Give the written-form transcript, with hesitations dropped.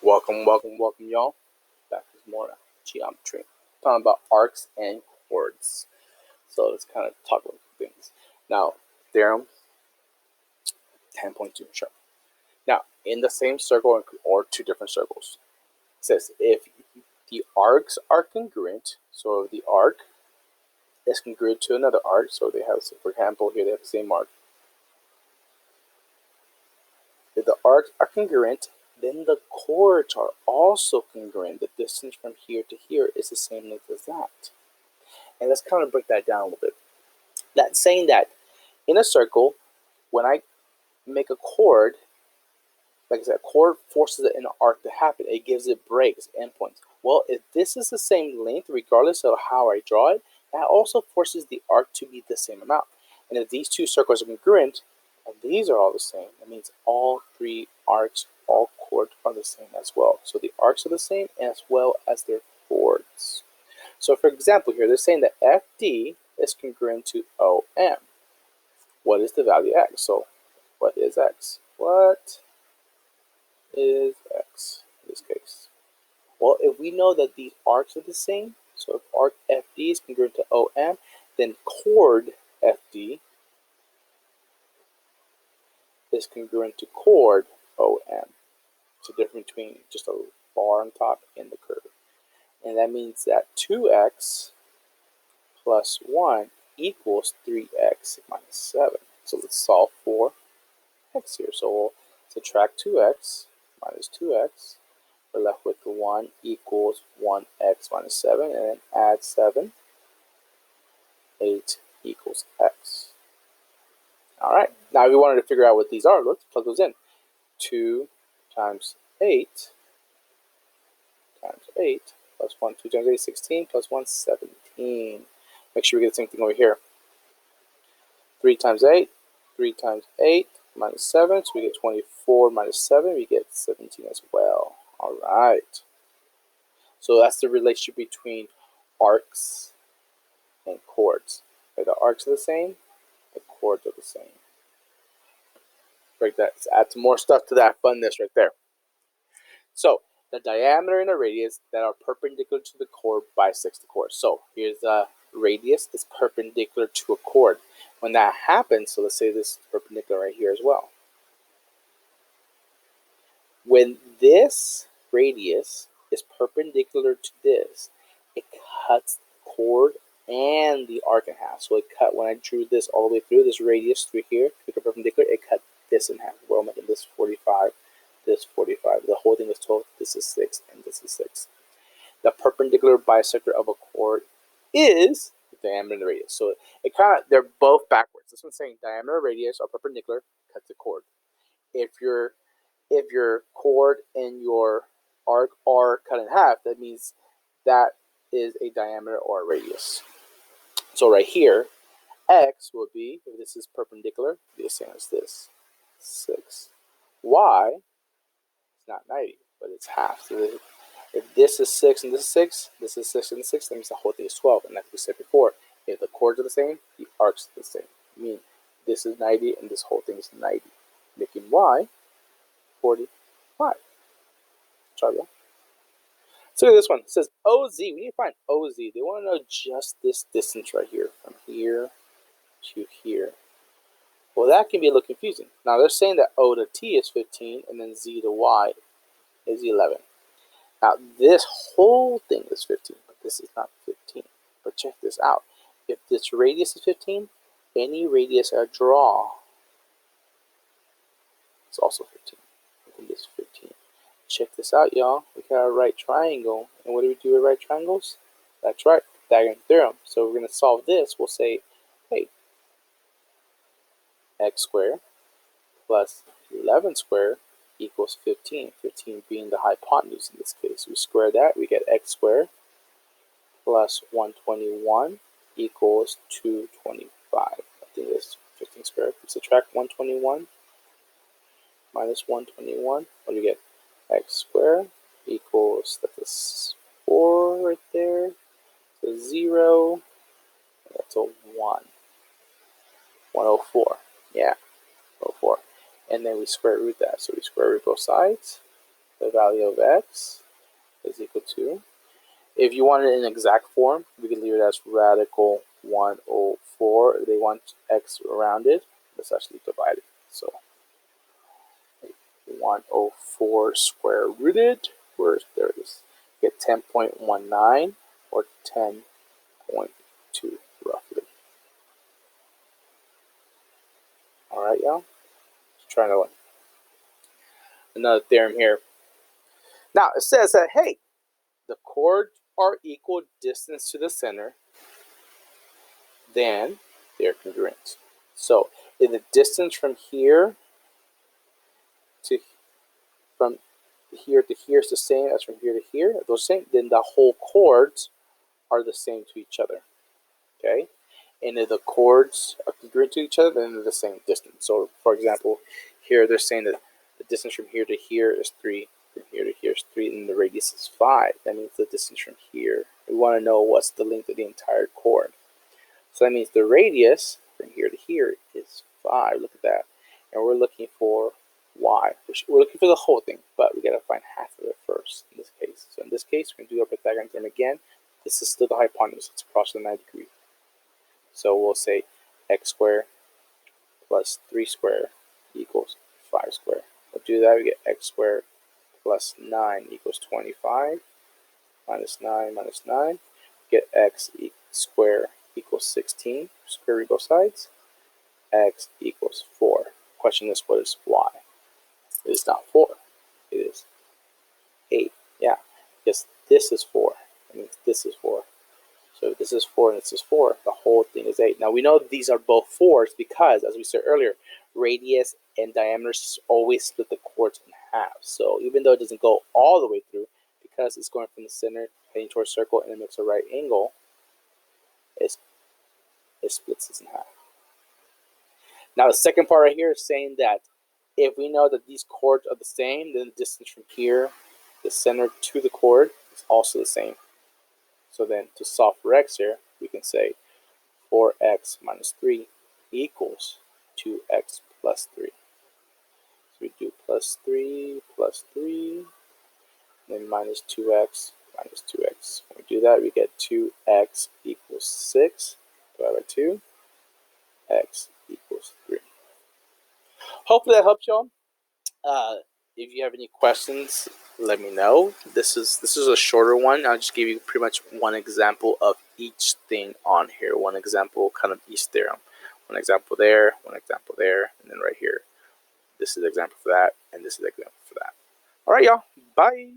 Welcome, y'all. Back with more geometry. Talking about arcs and chords. So let's kind of talk about things. Now, theorem 10.2, sure. Now, in the same circle or two different circles, it says if the arcs are congruent, so if the arc is congruent to another arc, so they have, for example, here they have the same arc. If the arcs are congruent, then the chords are also congruent. The distance from here to here is the same length as that. And let's kind of break that down a little bit. That's saying that in a circle, when I make a chord, like I said, a chord forces an arc to happen. It gives it breaks, endpoints. Well, if this is the same length, regardless of how I draw it, that also forces the arc to be the same amount. And if these two circles are congruent, and these are all the same, that means all three arcs, all chords are the same as well. So the arcs are the same as well as their chords. So for example here, they're saying that FD is congruent to OM. What is the value x? So what is x? What is x in this case? Well, if we know that these arcs are the same, so if arc FD is congruent to OM, then chord FD is congruent to chord OM. So difference between just a bar on top and the curve. And that means that 2x plus 1 equals 3x minus 7. So let's solve for x here. So we'll subtract 2x minus 2x. We're left with 1 equals 1x minus 7. And then add 7. 8 equals x. All right. Now if we wanted to figure out what these are, let's plug those in. 2 times 8 times 8 plus 1, 2 times 8, 16, plus 1, 17. Make sure we get the same thing over here. 3 times 8 minus 7, so we get 24 minus 7, we get 17 as well. All right. So that's the relationship between arcs and chords. Okay, the arcs are the same, the chords are the same. Break that. Let's add some more stuff to that funness right there. So the diameter and the radius that are perpendicular to the chord bisects the chord. So here's the radius is perpendicular to a chord. When that happens, so let's say this is perpendicular right here as well. When this radius is perpendicular to this, it cuts the chord and the arc in half. So it cut, when I drew this all the way through, this radius through here, perpendicular, it cut this in half. Well, I'm making this 45, this 45. The whole thing is 12, this is 6, and this is 6. The perpendicular bisector of a chord is the diameter and the radius. So it kind of, they're both backwards. This one's saying diameter, radius are perpendicular, cuts the chord. If your chord and your arc are cut in half, that means that is a diameter or a radius. So right here, x will be, if this is perpendicular, be the same as this, 6. Y is not 90, but it's half. So if this is 6 and this is 6, this is 6 and 6, that means the whole thing is 12. And like we said before, if the chords are the same, the arcs are the same. I mean, this is 90 and this whole thing is 90, making y 45. Try that. Let's look at this one. It says OZ. We need to find OZ. They want to know just this distance right here, from here to here. Well, that can be a little confusing. Now, they're saying that O to T is 15, and then Z to Y is 11. Now, this whole thing is 15, but this is not 15. But check this out. If this radius is 15, any radius I draw is also 15. I think it's 15. Check this out, y'all. We got a right triangle. And what do we do with right triangles? That's right, Pythagorean theorem. So we're going to solve this. We'll say, hey, x squared plus 11 squared equals 15. 15 being the hypotenuse in this case. We square that, we get x squared plus 121 equals 225. I think it's 15 squared. We subtract 121 minus 121. What do we get? X squared equals, that's a 4 right there. So 0. That's a 1. 104. Yeah, 04. And then we square root that. So we square root both sides. the value of x is equal to, if you want it in exact form, we can leave it as radical 104. If they want x rounded, let's actually divide it. So 104 square rooted, there it is. Get 10.19 or 10.2 roughly. All right, y'all. Let's try another one. Another theorem here. Now it says that, hey, the chords are equal distance to the center, then they're congruent. So if the distance from here to here is the same as from here to here, if those same, then the whole chords are the same to each other. Okay? And if the chords are congruent to each other, then they're the same distance. So for example, here they're saying that the distance from here to here is 3, from here to here is 3, and the radius is 5. That means the distance from here. We want to know what's the length of the entire chord. So that means the radius from here to here is 5. Look at that. And we're looking for y. We're looking for the whole thing, but we got to find half of it first in this case. So in this case, we're going to do our Pythagorean theorem again. This is still the hypotenuse. It's across the 90 degree. So we'll say x squared plus 3 squared equals 5 squared. We'll do that. We get x squared plus 9 equals 25. Minus 9 minus 9. Get x squared equals 16. Square root both sides. X equals 4. Question is, what is y? It is not 4. It is 8. Yeah, because this is 4. That means this is 4. So if this is 4 and this is 4, the whole thing is 8. Now we know these are both 4s because, as we said earlier, radius and diameters always split the chords in half. So even though it doesn't go all the way through, because it's going from the center heading towards a circle and it makes a right angle, it splits this in half. Now the second part right here is saying that if we know that these chords are the same, then the distance from here, the center to the chord, is also the same. So then to solve for x here, we can say 4x minus 3 equals 2x plus 3. So we do plus 3, then minus 2x, minus 2x. When we do that, we get 2x equals 6 divided by 2, x equals 3. Hopefully that helps y'all. If you have any questions, let me know. This is a shorter one. I'll just give you pretty much one example of each thing on here. One example, kind of each theorem. One example there, one example there, and then right here. This is the example for that, and this is the example for that. All right, y'all. Bye.